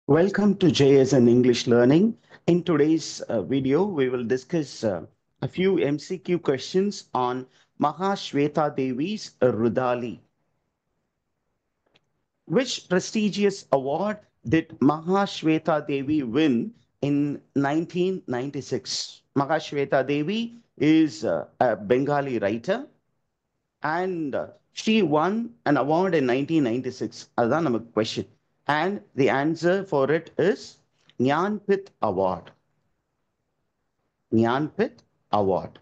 Welcome to JSN English Learning. In today's video, we will discuss a few MCQ questions on Mahashweta Devi's Rudali. Which prestigious award did Mahashweta Devi win in 1996? Mahashweta Devi is a Bengali writer and she won an award in 1996. அதுதான் நமக்கு question. And the answer for it is Jnanpith Award. Jnanpith Award.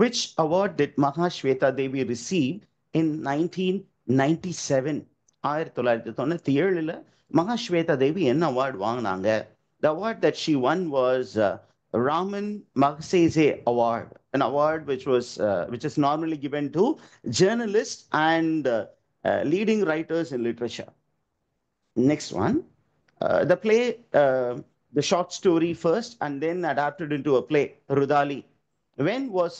Which award did Mahashweta Devi receive in 1997? 1997ல Mahasweta தேவி என்ன award வாங்கினாங்க? The award that she won was Raman Magsaysay Award, an award which is normally given to journalists and leading writers in literature. Next one, the short story first and then adapted into a play, Rudali. When was,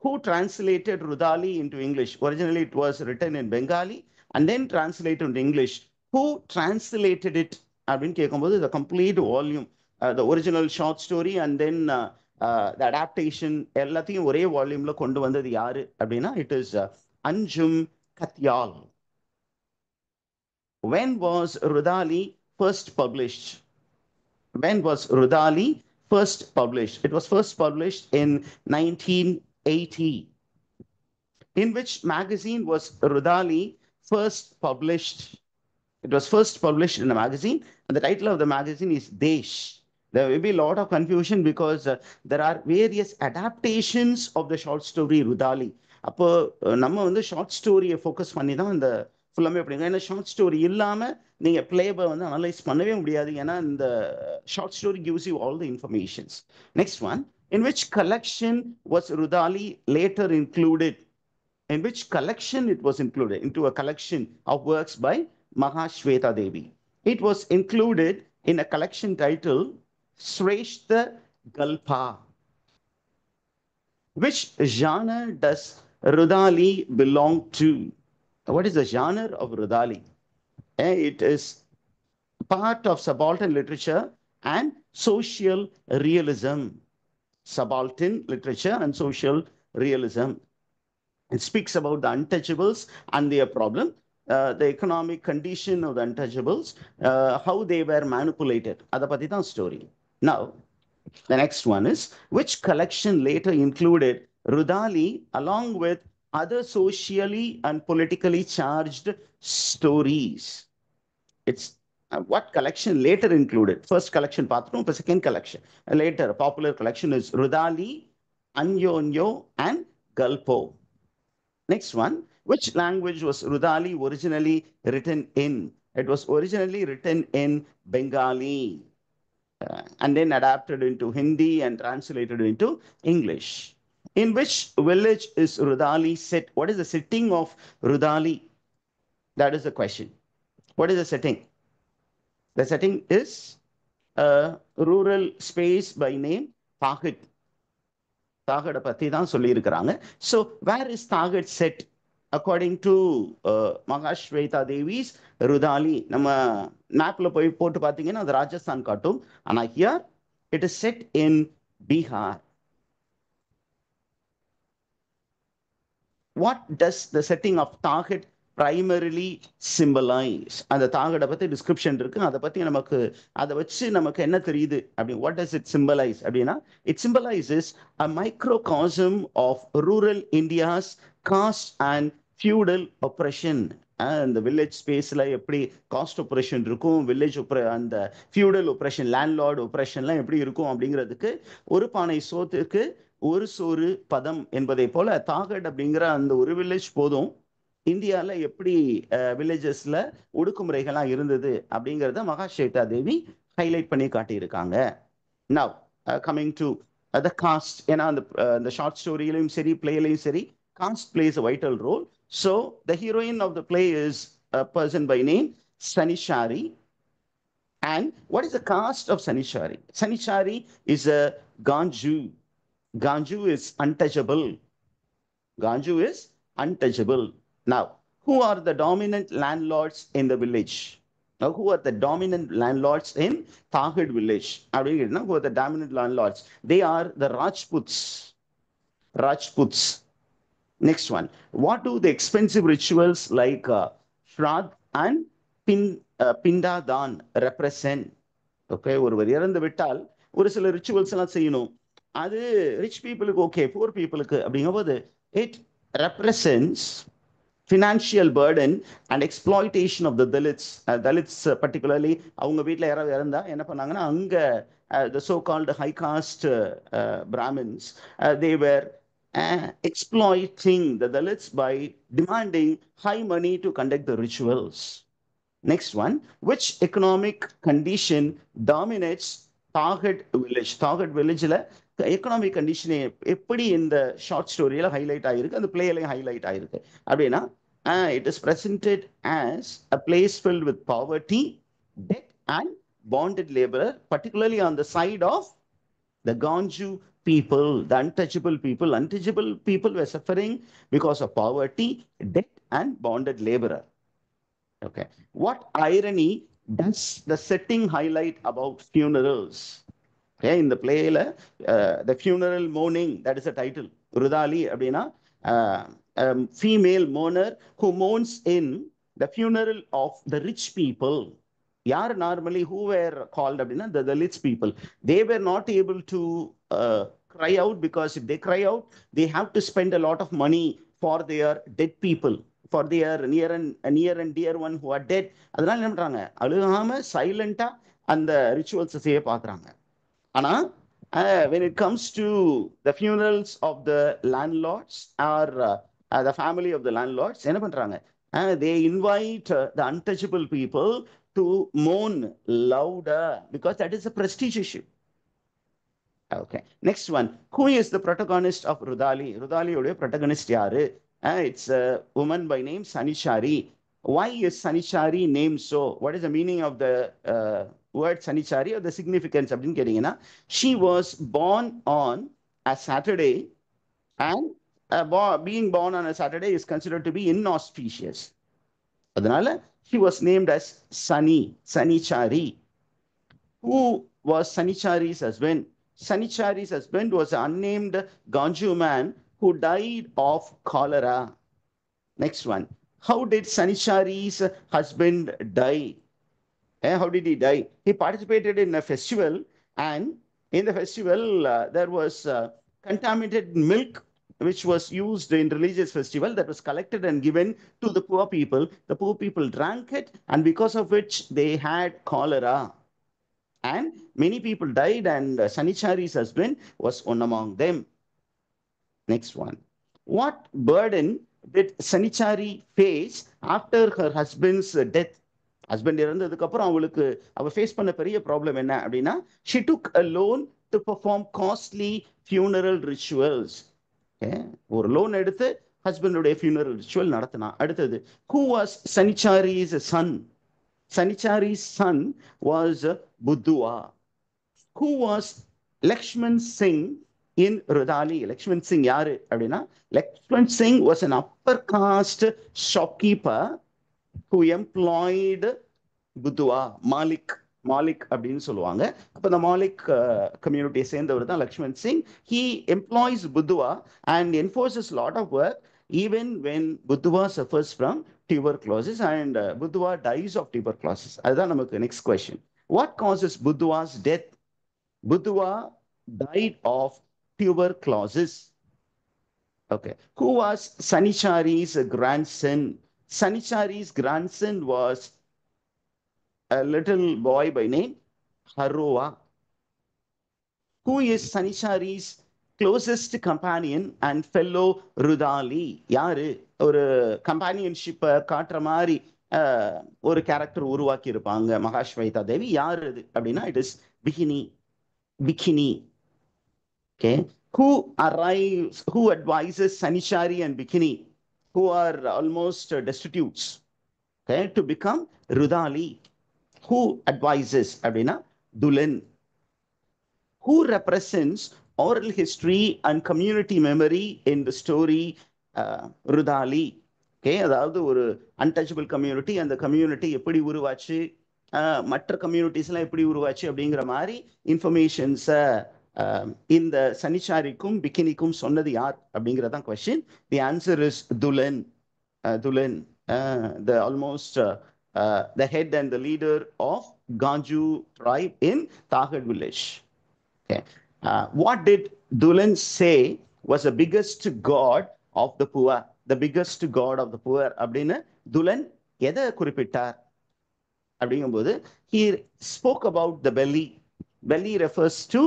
who translated Rudali into English? Originally, it was written in Bengali and then translated into English. Who translated it? அப்படின்னு கேட்கும்போது the complete volume, the original short story and then the adaptation எல்லாத்தையும் ஒரே வால்யூம்ல கொண்டு வந்தது யாரு அப்படின்னா it is Anjum கத்யால். When was Rudali first published? When was Rudali first published? It was first published in 1980. In which magazine was Rudali first published? It was first published in a magazine, and the title of the magazine is Desh. There will be a lot of confusion because there are various adaptations of the short story Rudali. அப்போ நம்ம வந்து short ஸ்டோரியை focus பண்ணி தான் இந்த ஃபுல்லாமே அப்படிங்க. ஏன்னா ஷார்ட் ஸ்டோரி இல்லாமல் நீங்கள் பிளேபை வந்து அனலைஸ் பண்ணவே முடியாது. ஏன்னா இந்த short story gives you all the informations. Next one, in which collection was Rudali later included? In which collection it was included? Into a collection of works by Mahashweta Devi. It was included in a collection titled Shrestha Galpa. Which genre does Rudali belong to? What is the genre of Rudali? It is part of subaltern literature and social realism. Subaltern literature and social realism. It speaks about the untouchables and their problem, the economic condition of the untouchables, how they were manipulated. Adha pathi dhaan story. Now, the next one is, which collection later included Rudali along with other socially and politically charged stories? It's what collection later included? First collection பார்த்துட்டோம், இப்போ second collection. Later, a popular collection is Rudali, Anyonyo, and Galpo. Next one, which language was Rudali originally written in? It was originally written in Bengali and then adapted into Hindi and translated into English. In which village is Rudali set? What is the setting of Rudali? That is the question. What is the setting? The setting is a rural space by name Thagad. Thagad பத்தி தான் சொல்லியிருக்கிறாங்க. So where is Thagad set? According to Mahashweta Devi's Rudali, நம்ம மேப்ல போய் போட்டு பார்த்தீங்கன்னா அது ராஜஸ்தான் காட்டும். ஆனா here it is set in Bihar. What does the setting of Thagad primarily symbolize. அந்த தாகட பத்தி டிஸ்கிரிப்ஷன் இருக்கு, அதை பத்தி நமக்கு அதை வச்சு நமக்கு என்ன தெரியுது அப்படி, what does it symbolize அப்படின்னா, it symbolizes a microcosm of rural India's caste and feudal oppression. அந்த வில்லேஜ் ஸ்பேஸ்ல எப்படி காஸ்ட் ஒப்ரேஷன் இருக்கும், வில்லேஜ் அந்த ஃபியூடல் ஒப்ரேஷன், லேண்ட்லார்ட் ஒப்ரேஷன்லாம் எப்படி இருக்கும் அப்படிங்கிறதுக்கு, ஒரு பானை சோத்துக்கு ஒரு சோறு பதம் என்பதை போல தாகட் அப்படிங்கிற அந்த ஒரு வில்லேஜ் போதும் இந்தியாவில் எப்படி வில்லேஜஸ்ல ஒடுக்குமுறைகள்லாம் இருந்தது அப்படிங்கிறத மகாஸ்வேதா தேவி ஹைலைட் பண்ணி காட்டியிருக்காங்க. Now coming to the cost, ஏன்னா அந்த ஷார்ட் ஸ்டோரியிலையும் சரி பிளேலையும் சரி caste plays a vital role. So the heroine of the play is a person by name Sanishari. And what is the caste of Sanishari? Sanishari is a Ganju. Ganju is untouchable. Ganju is untouchable. Now, who are the dominant landlords in the village? Now, who are the dominant landlords in Tahid village? Who are the dominant landlords? They are the Rajputs. Rajputs. Next one. What do the expensive rituals like Shraddh and Pindadan represent? Okay, ஒருவர் இறந்து விட்டால் ஒரு சில rituals எல்லாம் செய்யணும். அது rich பீப்புளுக்கு okay, poor பீப்புளுக்கு அப்படிங்கும்போது it represents financial burden and exploitation of the Dalits. Dalits particularly, அவங்க வீட்டில் யாராவது இறந்தா என்ன பண்ணாங்கன்னா, அங்க the so-called high caste Brahmins, they were exploiting the Dalits by demanding high money to conduct the rituals. Next one, which economic condition dominates Tahid village? Tahid villageல economic condition எப்படி இந்த short ஸ்டோரியில highlight ஆயிருக்கு, அந்த பிளேலையும் highlight ஆயிருக்கு அப்படின்னா, it is presented as a place filled with poverty, debt and bonded labour, particularly on the side of the Ganju people, the untouchable people. Untouchable people were suffering because of poverty, debt and bonded laborer. Okay, what irony does the setting highlight about funerals? Okay, in the play the funeral mourning, that is the title. Rudali அப்படின்னா female mourner who mourns in the funeral of the rich people. யார் normally who were called அப்படின்னா the rich people. They were not able to cry out, because if they cry out they have to spend a lot of money for their dead people, for their near and dear one who are dead. அதனால என்ன பண்றாங்க, அழுகாம சைலண்டா அந்த rituals செய்ய பார்க்குறாங்க. ஆனா when it comes to the funerals of the landlords or the family of the landlords, என்ன பண்றாங்க, they invite the untouchable people to mourn louder, because that is a prestige issue. Okay, next one. Who is the protagonist of Rudali? Rudali oda protagonist yaru? It's a woman by name Sanishari. Why is Sanishari named so? What is the meaning of the word Sanichari, or the significance அப்படின்னு கேட்டீங்கன்னா, she was born on a Saturday, and being born on a Saturday is considered to be inauspicious. அதனால she was named as Sanichari. Who was Sanichari's husband? Sanichari's husband was an unnamed Ganju man who died of cholera. Next one. How did Sanichari's husband die? How did he die? He participated in a festival, and in the festival there was contaminated milk which was used in religious festival, that was collected and given to the poor people. The poor people drank it, and because of which they had cholera, and many people died, and Sanichari's husband was one among them. Next one. What burden did Sanichari face after her husband's death? Husband இறந்ததுக்கு அப்புறம் அவளுக்கு அவ face பண்ண பெரிய problem என்ன அப்படின்னா, she took a loan to perform costly funeral rituals. ஒரு loan எடுத்து ஹஸ்பண்டுடைய funeral ritual நடத்தினா. அடுத்தது, who was Sanichari's son? Sanichari's son was Budua. Who was Lakshman Singh in Rudali? Lakshman Singh யாரு அப்படின்னா, Lakshman Singh was an upper caste shopkeeper who employed Budua, Malik அப்படின்னு சொல்லுவாங்க. அப்ப the Malik community சேர்ந்தவர் தான் Lakshman Singh. He employs Budua and enforces a lot of work, even when Buddha suffers from tuberculosis and Buddha dies of tuberculosis. That's the next question. What causes Buddha's death? Buddha died of tuberculosis. Okay. Who was Sanichari's grandson? Sanichari's grandson was a little boy by name Harova. Who is Sanichari's closest companion and fellow Rudali? யாரு ஒரு கம்பானியன்ஷிப்பை காட்டுற மாதிரி ஒரு character உருவாக்கி இருப்பாங்க மகாஸ்வேதா தேவி. யார் இது அப்படின்னா it is bikini. Okay. Who advises Sanichari and Bikini, who are almost destitutes, okay, to become Rudali? Who advises? Abdina Dulen. Who represents oral history and community memory in the story Rudali? Okay, அதாவது ஒரு untouchable community, அந்த community எப்படி உருவாச்சு, மற்ற கம்யூனிட்டிஸ்லாம் எப்படி உருவாச்சு அப்படிங்கிற மாதிரி இன்ஃபர்மேஷன்ஸை இந்த சனிச்சாரிக்கும் பிக்கினிக்கும் சொன்னது யார் அப்படிங்கிறதான் question. The answer is Dulan. The almost the head and the leader of Ganju tribe in Tahad village. Okay. What did Dulan say was the biggest god of the poor? The biggest god of the poor அப்படின்னு துலன் எதை குறிப்பிட்டார் அப்படிங்கும்போது he spoke about the belly. Belly refers to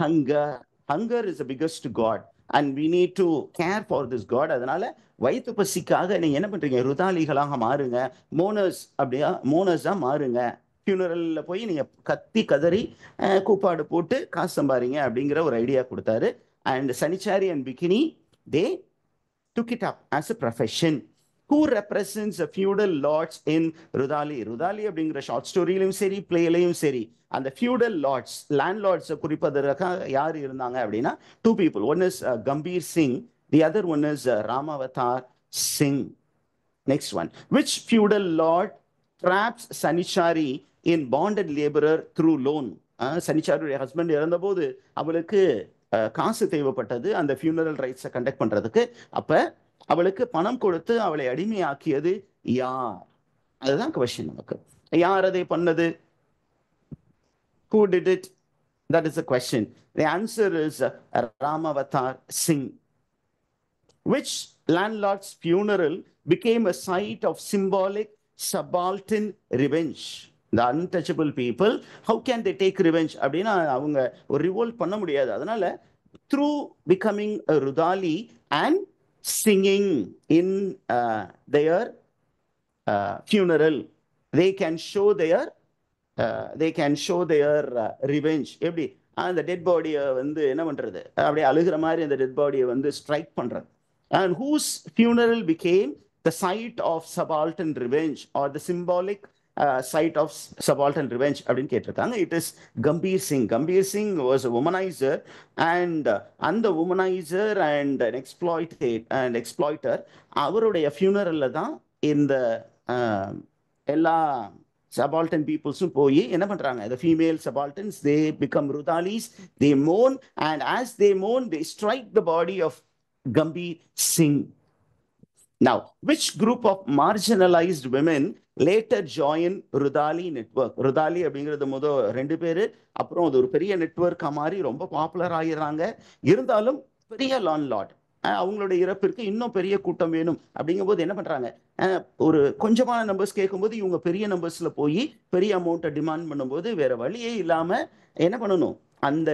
hunger. Hunger is the biggest god and we need to care for this god. அதனால வயிற்று பசிக்காக நீங்க என்ன பண்றீங்க, ருதாலிகளாக மாறுங்க, மோனர்ஸ் அப்படியா மோனர்ஸா மாறுங்க, ஃபியூனரல்ல போய் நீங்க கத்தி கதறி கூப்பாடு போட்டு காசு சம்பாரிங்க அப்படிங்கிற ஒரு ஐடியா கொடுத்தாரு. And Sanichari and Bikhni they took it up as a profession. Who represents the feudal lords in Rudali? Rudali அப்படிங்கிற ஷார்ட் ஸ்டோரியிலும் சரி பிளேலையும் சரி அந்த feudal lords, landlords குறிப்பதற்காக யார் இருந்தாங்க அப்படின்னா two people. One is Gambhir Singh, the other one is Ramavatar Singh. Next one. Which feudal lord traps Sanichari in bonded laborer through loan? சனிச்சாரியுடைய husband இறந்தபோது அவளுக்கு காசு தேவைப்பட்டது அந்த ஃபியூனரல் ரைட்ஸை கண்டக்ட் பண்றதுக்கு. அப்ப அவளுக்கு பணம் கொடுத்து அவளை அடிமையாக்கியது யார்? அதுதான் கொஸ்டின் நமக்கு. யார் அதை பண்ணது? Who did it? That is the question. The answer is Ramavatar Singh. Which landlord's funeral became a site of symbolic subaltern revenge? The untouchable people, how can they take revenge? அப்படின்னா அவங்க ஒரு revolt பண்ண முடியாது. அதனால through becoming a Rudali and singing in their funeral, they can show their revenge. எப்படி அந்த dead பாடியை வந்து என்ன பண்றது, அப்படியே அழுகிற மாதிரி அந்த டெட் பாடியை வந்து ஸ்ட்ரைக் பண்றது. And whose funeral became the site of subaltern revenge or the symbolic site of subaltern revenge அப்படின்னு கேட்டிருக்காங்க. It is Gambhir Singh. Gambhir Singh was a womanizer and அந்த womanizer and an exploiter அவருடைய funeralல தான் இந்த எல்லா subaltern peoplesum போய் என்ன பண்றாங்க, the female subalterns, they become Rudalis, they mourn, and as they mourn they strike the body of Gambhir Singh. Now, which group of marginalized women later join Rudali network? Rudali அப்படிங்கிறது முதல் 2 பேரு, அப்புறம் அது ஒரு பெரிய நெட்வொர்க் மாதிரி ரொம்ப popular ஆகிறாங்க. இருந்தாலும் பெரிய லான்லார்ட், அவங்களுடைய இறப்பிற்கு இன்னும் பெரிய கூட்டம் வேணும் அப்படிங்கும்போது என்ன பண்றாங்க, ஒரு கொஞ்சமான நம்பர்ஸ் கேட்கும்போது இவங்க பெரிய நம்பர்ஸ்ல போய் பெரிய அமௌண்ட்டை டிமாண்ட் பண்ணும்போது வேற வழியே இல்லாம என்ன பண்ணணும், அந்த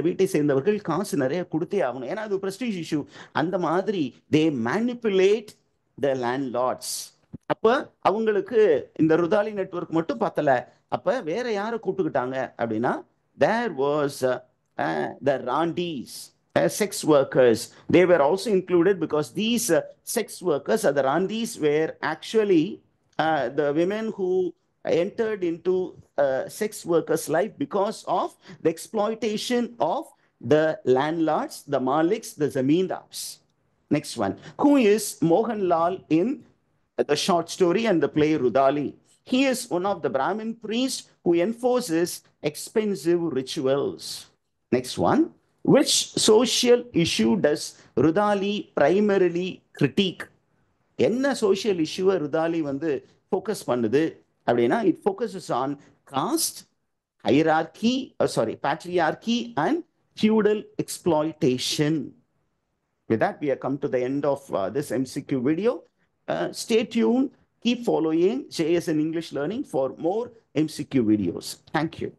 வீட்டை சேர்ந்தவர்கள் காசு நிறைய கொடுத்தே ஆகணும், ஏன்னா அது பிரஸ்டீஜ் இஷ்யூ. அந்த மாதிரி தே மேனிப்புலேட் த லேண்ட்லார்ட்ஸ். அப்ப அவங்களுக்கு இந்த ருதாலி நெட்வொர்க் மட்டும் பத்தல, அப்ப வேற யாரை கூப்பிட்டுக்கிட்டாங்க அப்படின்னா தேர் வாஸ் த ராண்டீஸ், sex workers. They were also included because these sex workers or the randis were actually the women who entered into sex workers' life because of the exploitation of the landlords, the maliks, the zamindars. Next one. Who is Mohanlal in the short story and the play Rudali? He is one of the Brahmin priests who enforces expensive rituals. Next one. Which social issue does Rudali primarily critique? என்ன social இஷ்யூவை ருதாலி வந்து focus பண்ணுது அப்படின்னா, it focuses on cost, hierarchy, patriarchy and feudal exploitation. With that, we have come to the end of this MCQ video. Stay tuned. Keep following JSN English Learning for more MCQ videos. Thank you.